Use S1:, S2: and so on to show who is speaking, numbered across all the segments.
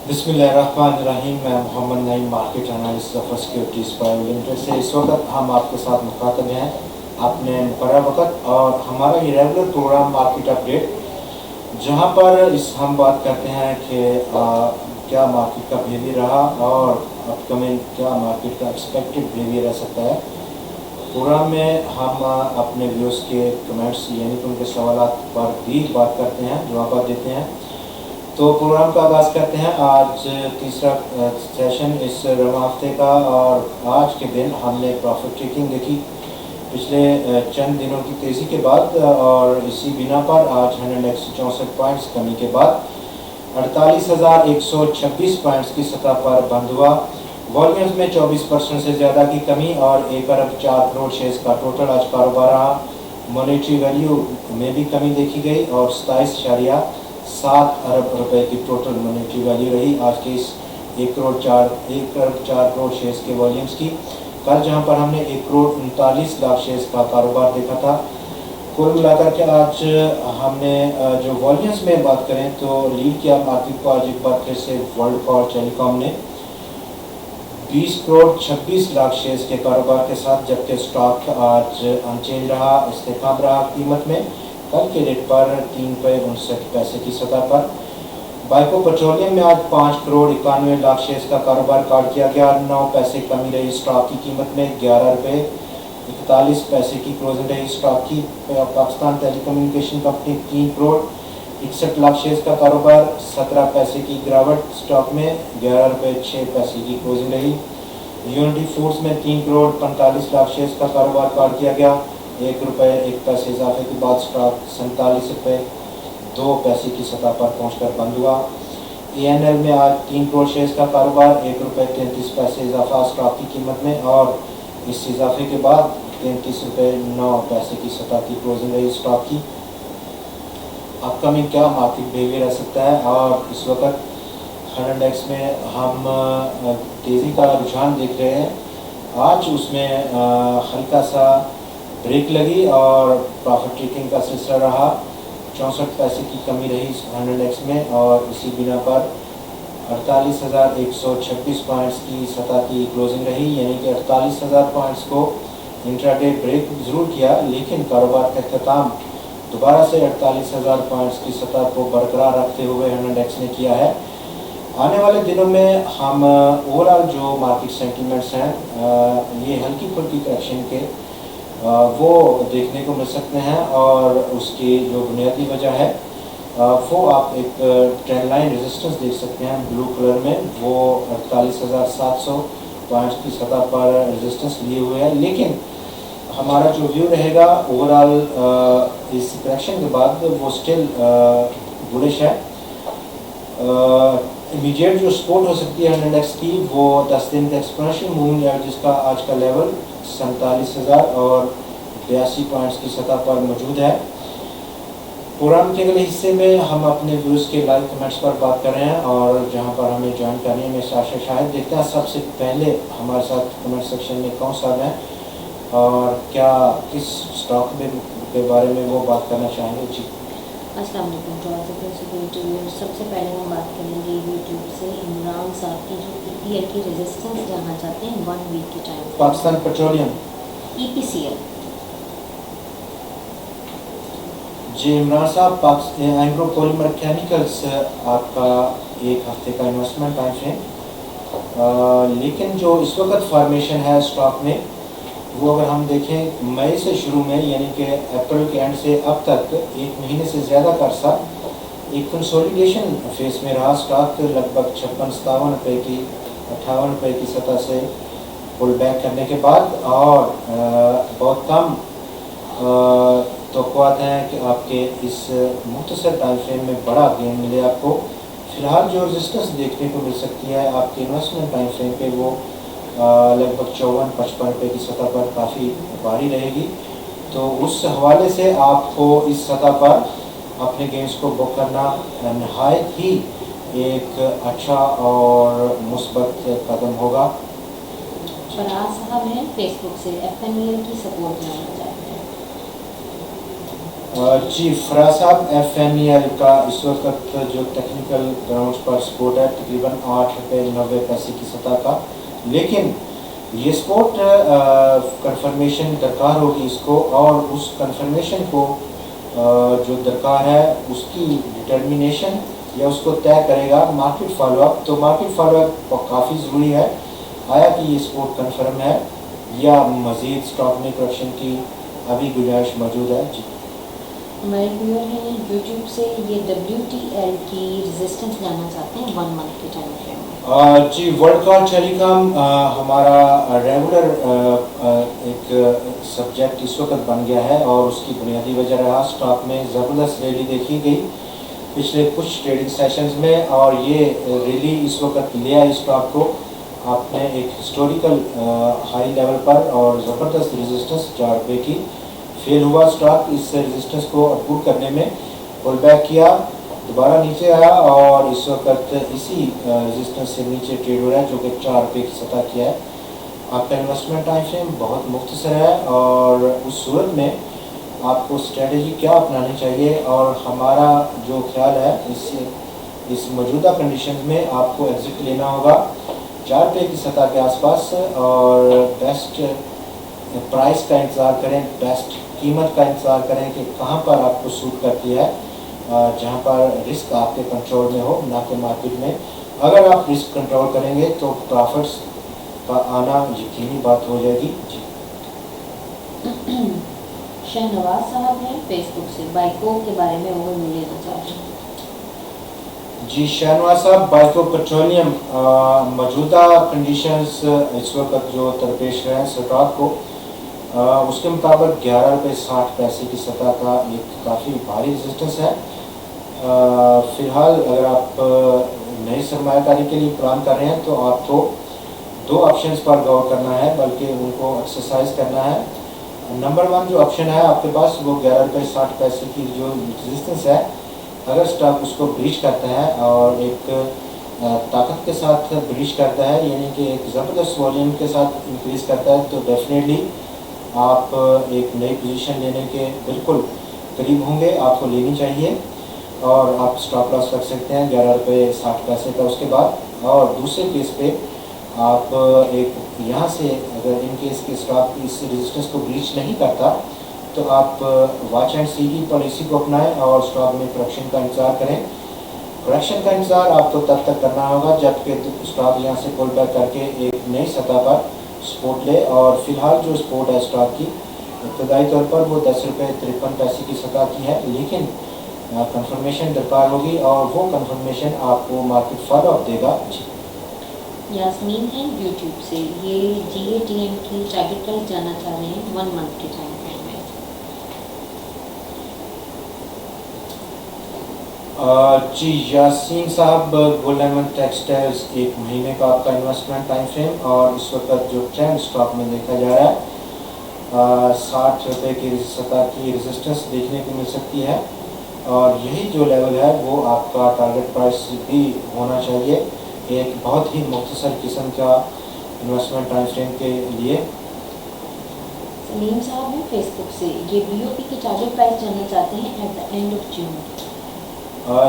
S1: بسم اللہ الرحمن الرحیم. میں محمد نعیم مارکیٹ انالسٹ ظفر سیکیورٹیز پرائیویٹ لمیٹڈ سے. اس وقت ہم آپ کے ساتھ مخاطب ہیں اپنے مقررہ وقت اور ہمارا یہ ریگولر پروگرام مارکیٹ اپ ڈیٹ، جہاں پر ہم بات کرتے ہیں کہ کیا مارکیٹ کا بیہیویئر رہا اور اپ کمنگ کیا مارکیٹ کا ایکسپیکٹڈ بیہیویئر رہ سکتا ہے. پروگرام میں ہم اپنے ویوز کے کمنٹس یعنی کہ ان کے سوالات پر بھی بات کرتے ہیں، جوابات دیتے ہیں. تو پروگرام کا آغاز کرتے ہیں. آج تیسرا سیشن اس رواں ہفتے کا، اور آج کے دن ہم نے پروفٹ ٹیکنگ دیکھی پچھلے چند دنوں کی تیزی کے بعد، اور اسی بنا پر آج 164 پوائنٹس کمی کے بعد 48,126 پوائنٹس کی سطح پر بند ہوا. والیومز میں 24% سے زیادہ کی کمی اور 1 ارب 4 کروڑ شیئرز کا ٹوٹل آج کاروبار رہا. مانیٹری ویلیو میں بھی کمی دیکھی گئی اور 27.7 ارب روپے کی ٹوٹل مانیٹری ویلیو رہی آج کے اس 1 ارب 4 کروڑ شیئرز کے والیومز کی. کل جہاں پر ہم نے 1 کروڑ 39 لاکھ شیئرز کا کاروبار دیکھا تھا. کل ملا کر کے آج ہم نے جو والیومز میں بات کریں تو لیڈ کیا مارکیٹ کو آج ایک بار پھر سے ورلڈ فار ٹیلی کام نے 20 کروڑ 26 لاکھ شیئرز کے کاروبار کے ساتھ، جبکہ سٹاک آج انچینج رہا، استحکام رہا قیمت میں کل کے ریٹ پر 3 روپے 59 پیسے کی سطح پر. بائیکو پیٹرولیم میں آج 5 کروڑ 91 لاکھ شیئرز کا کاروبار کاٹ کیا گیا. 9 پیسے کمی رہی سٹاک کی قیمت میں، 11 روپے 41 پیسے کی کلوزنگ رہی سٹاک کی. Pakistan telecommunication company 3 crore 61 lakh shares کا کاروبار، 17 پیسے کی گراوٹ سٹاک میں، 11 روپے 6 پیسے کی کلوزنگ رہی. یونٹی فوڈز میں 3 کروڑ 45 لاکھ شیئرز کا کاروبار کاٹ کیا گیا، 1 روپے 1 پیسے اضافے کے بعد سٹاک 47 روپے 2 پیسے کی سطح پر پہنچ کر بند ہوا. ای این ایل میں آج 3 کروڑ شیئرز کا کاروبار، 1 روپے 33 پیسے اضافہ سٹاک کی قیمت میں، اور اس اضافے کے بعد 33 روپے 9 پیسے کی سطح کی کلوزنگ رہی سٹاک کی. اپ کمنگ کیا مارکیٹ بیہیویئر رہ سکتا ہے، اور اس وقت ہر انڈیکس میں ہم تیزی کا رجحان دیکھ رہے ہیں. آج اس میں ہلکا سا بریک لگی اور پروفٹ ٹیکنگ کا سلسلہ رہا. 64 پیسے کی کمی رہی ہر انڈیکس میں، اور اسی بنا پر 48,126 پوائنٹس کی سطح کی کلوزنگ رہی. یعنی کہ 48,000 پوائنٹس کو انٹراڈے بریک ضرور کیا، لیکن کاروبار کا اختتام دوبارہ سے 48,000 پوائنٹس کی سطح کو برقرار رکھتے ہوئے ہر انڈیکس نے کیا ہے. آنے والے دنوں میں ہم اوور آل جو مارکیٹ سینٹیمنٹس ہیں یہ ہلکی پھلکی کریکشن کے وہ دیکھنے کو مل سکتے ہیں، اور اس کی جو بنیادی وجہ ہے وہ آپ ایک ٹرینڈ لائن ریزسٹنس دیکھ سکتے ہیں بلو کلر میں. وہ 48,700 پوائنٹس کی سطح پر ریزسٹنس لیے ہوئے ہیں. لیکن ہمارا جو ویو رہے گا اوور آل اس کریکشن کے بعد وہ سٹل بلش ہے. امیڈیٹ جو سپورٹ ہو سکتی ہے انڈیکس کی وہ 10 دن کا ایکسپوننشل موونگ ایوریج کا آج کا لیول 47,000 اور 82 پوائنٹس کی سطح پر موجود ہے. پروگرام کے اگلے حصے میں ہم اپنے ویوز کے لائیو کمنٹس پر بات کر رہے ہیں، اور جہاں پر ہمیں جوائن کرنے میں شاہد دیکھتے ہیں. سب سے پہلے ہمارے ساتھ کمنٹ سیکشن میں کون صاحب ہیں اور کیا کس اسٹاک کے بارے میں وہ بات کرنا چاہیں گے؟ جی
S2: السلام علیکم. سب سے پہلے ہم بات کریں گے یوٹیوب سے عمران صاحب کی جو ای پی ایل کی ریزسٹنس جاننا چاہتے ہیں 1 ویک کے ٹائم.
S1: پاکستان پیٹرولیم
S2: ای پی سی ایل.
S1: جی عمران صاحب، اینگرو پولیمر کیمیکلز آپ کا 1 ہفتے کا انویسٹمنٹ ٹائم فریم، لیکن جو اس وقت فارمیشن ہے اسٹاک میں وہ اگر ہم دیکھیں مئی سے شروع میں، یعنی کہ اپریل کے اینڈ سے اب تک 1 مہینے سے زیادہ کا عرصہ ایک کنسولیڈیشن فیس میں رہا. اسٹاک لگ بھگ 56-57 روپے کی 58 روپے کی سطح سے پل بیک کرنے کے بعد، اور بہت کم توقعات ہیں کہ آپ کے اس مختصر ٹائم فریم میں بڑا گین ملے آپ کو. فی الحال جو ریزسٹنس دیکھنے کو مل سکتی ہے آپ کے انویسٹمنٹ ٹائم فریم پہ وہ لگ بھگ 54-55 روپے کی سطح پر کافی بھاری رہے گی. تو اس حوالے سے آپ کو اس سطح پر اپنے گینز کو بک کرنا نہایت ہی ایک اچھا اور مثبت قدم ہوگا.
S2: فراز صاحب ہیں فیس بک سے، ایف این ای ایل کی سپورٹ جاننا چاہتے ہیں.
S1: जी फराज साहब, FNEL का इस वक्त जो टेक्निकल ग्राउंड्स पर स्पोर्ट है तकरीबन 8 रुपये 90 पैसे की सतह का, लेकिन ये स्पोर्ट कंफर्मेशन दरकार होगी इसको, और उस कंफर्मेशन को जो दरकार है उसकी डिटर्मिनेशन या उसको तय करेगा मार्केट फॉलोअप। तो मार्केट फॉलोअप काफ़ी ज़रूरी है, आया कि ये स्पोर्ट कंफर्म है या मज़ीद स्टॉक में करेक्शन की अभी गुंजाइश मौजूद है। जी
S2: हमारे व्यूअर हैं यूट्यूब से, ये WTL की रेजिस्टेंस जानना चाहते हैं 1 मंथ के टाइम फ्रेम में।
S1: जी वर्ल्डकॉन टेलीकॉम हमारा रेगुलर एक सब्जेक्ट इस वक्त बन गया है, और उसकी बुनियादी वजह रहा स्टॉक में ज़बरदस्त रैली देखी गई पिछले कुछ ट्रेडिंग सेशंस में, और ये रैली इस वक्त ले आई स्टॉक को आपने एक हिस्टोरिकल हाई लेवल पर, और ज़बरदस्त रेजिस्टेंस 4 रुपये की फेल हुआ स्टॉक। इस रेजिस्टेंस को अपरूव करने में पुल बैक किया, दोबारा नीचे आया, और इस वक्त इसी रेजिस्टेंस से नीचे ट्रेड हो रहा है, जो कि 4 रुपये की सतह किया है। आपका इन्वेस्टमेंट टाइम फ्रेम बहुत मुख्तसर है, और उस सूरत में आपको स्ट्रेटजी क्या अपनानी चाहिए, और हमारा जो ख्याल है इस मौजूदा कंडीशन में आपको एग्जिट लेना होगा 4 रुपये की सतह के आसपास, और बेस्ट प्राइस का इंतज़ार करें, बेस्ट कीमत का इंतज़ार करें कि कहाँ पर आपको सूट करती है, जहाँ पर रिस्क आपके कंट्रोल में हो, ना कि मार्केट में। अगर आप रिस्क कंट्रोल करेंगे तो प्रॉफिट्स का आना यकीनी बात हो जाएगी। जी
S2: शहनवाज साहब हैं फेसबुक से, बाइको के बारे में वो लेना चाहते हैं।
S1: जी शहनवाज साहब, बाइको पेट्रोलियम मौजूदा कंडीशंस इस वक्त जो दरपेश हैं स्टॉक को, उसके मुताबिक 11 रुपये 60 पैसे की सतह का एक काफ़ी भारी रेजिस्टेंस है। फ़िलहाल अगर आप नई सरमायाकारी के लिए प्लान कर रहे हैं तो आपको 2 ऑप्शंस पर गौर करना है, बल्कि उनको एक्सरसाइज करना है। नंबर 1 जो ऑप्शन है आपके पास, वो 11 रुपये 60 पैसे की जो रेजिस्टेंस है, अगर स्टॉक उसको ब्रीच करता है और एक ताकत के साथ ब्रीच करता है, यानी कि एक ज़बरदस्त वॉल्यूम के साथ इंक्रीज़ करता है, तो डेफिनेटली आप एक नई पोजीशन लेने के बिल्कुल करीब होंगे, आपको लेनी चाहिए, और आप स्टॉप लॉस रख सकते हैं 11 रुपये 60 पैसे का उसके बाद। और दूसरे केस पे आप एक यहाँ से अगर इन केस के स्टॉक इस रेजिस्टेंस को ब्रीच नहीं करता, तो आप वॉच एंड सी की पॉलिसी को अपनाएं और स्टॉक में करेक्शन का इंतज़ार करें। करेक्शन का इंतज़ार आपको तब तक करना होगा जबकि स्टॉक यहाँ से पुल बैक करके एक नई सतह पर सपोर्ट ले, और फिलहाल जो सपोर्ट है स्टॉक की इब्तदाई तौर पर वो 10 रुपये 53 पैसे की सतह की है, लेकिन कंफर्मेशन दरकार होगी, और वो कंफर्मेशन आपको मार्केट फॉलोअप देगा।
S2: यास्मीन है यूट्यूब से, ये GATM की टारगेट प्राइस जानना चाह रहे हैं 1 मंथ के टाइम फ्रेम में।
S1: जी यासीन साहब, गोल्डन टेक्सटाइल्स 1 महीने का आपका इन्वेस्टमेंट टाइम फ्रेम, और इस वक्त जो ट्रेंड स्टॉक में देखा जा रहा है 60 रुपये की सतह की रेजिस्टेंस देखने को मिल सकती है, और यही जो लेवल है वो आपका टारगेट प्राइस भी होना चाहिए एक बहुत ही मुख्तसर किस्म का इन्वेस्टमेंट टाइम फ्रेम के लिए।
S2: सलीम साहब हैं फेसबुक से, ये BOP की टारगेट प्राइस जानना चाहते हैं at the end of June.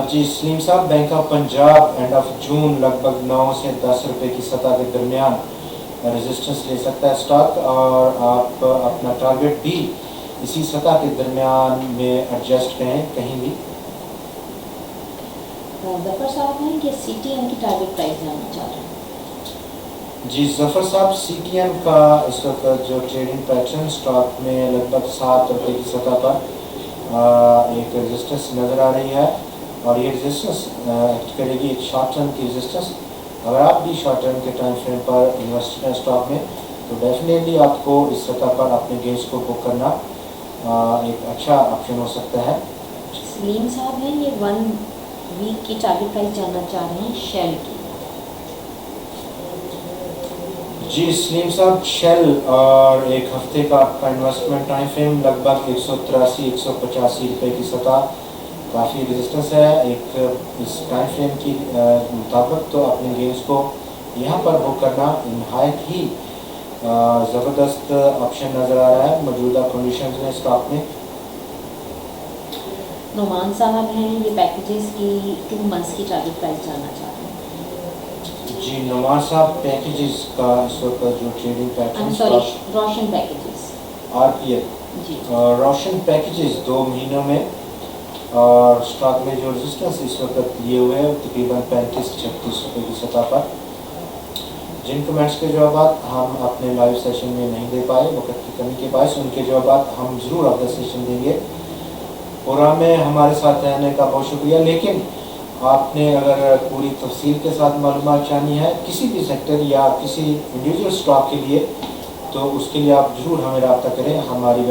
S1: जी Salim sahab, Bank of Punjab end of June लगभग 9 से 10 रुपये की सतह के दरमियान रेजिस्टेंस ले सकता है स्टॉक, और आप अपना टारगेट भी इसी सतह के दरमियान में एडजस्ट करें कहीं भी।
S2: जफर साहब हैं कि CTM की टारगेट प्राइस जानना चाह रहे हैं।
S1: जी जफर साहब, CTM का इस वक्त जो ट्रेडिंग पैटर्न स्टॉक में लगभग 7 रुपये की सतह पर एक रेजिस्टेंस नज़र आ रही है, और ये रेजिस्टेंस एक्ट करेगी एक शॉर्ट टर्म की रेजिस्टेंस। अगर आप भी शॉर्ट टर्म के टाइम फ्रेम पर इन्वेस्ट करें स्टॉक में, तो डेफिनेटली आपको इस सतह पर अपने गेंस को बुक करना एक अच्छा ऑप्शन हो सकता है।
S2: सलीम साहब हैं, ये 1 वीक की टारगेट प्राइस जानना चाह रहे हैं शेल की।
S1: जी सलीम साहब, शेल और एक हफ्ते का आपका इन्वेस्टमेंट टाइम फ्रेम लगभग 183-185 रुपये की सतह काफ़ी रेजिस्टेंस है एक इस टाइम फ्रेम की मुताबिक, तो अपने गेंस को यहाँ पर बुक करना नहायत ही ज़बरदस्त ऑप्शन नज़र आ रहा है मौजूदा कंडीशंस में स्टॉक में।
S2: नोमान साहब हैं, ये पैकेजेस की 2 मंथ्स की टारगेट प्राइस जानना चाहते हैं।
S1: जी नुमान साहब, पैकेजेस का इस वक्त जो ट्रेडिंग पैटर्न
S2: सॉरी, रोशन पैकेजेस
S1: RPL
S2: जी।
S1: रोशन पैकेजेस 2 महीनों में और स्टॉक में जो रेजिस्टेंस इस वक्त लिए हुए हैं तकरीबन 35-36 रुपये की सतह पर। जिन कमेंट्स के जवाब हम अपने लाइव सेशन में नहीं दे पाए वक्त की कमी के बायस, उनके जवाब हम ज़रूर अगला सेशन देंगे। प्रोग्राम में हमारे साथ रहने का बहुत शुक्रिया। लेकिन आपने अगर पूरी तफसील के साथ मालूमात चाहनी है किसी भी सेक्टर या किसी इंडिविजुअल स्टॉक के लिए, तो उसके लिए आप ज़रूर हमें रब्ता करें। हमारी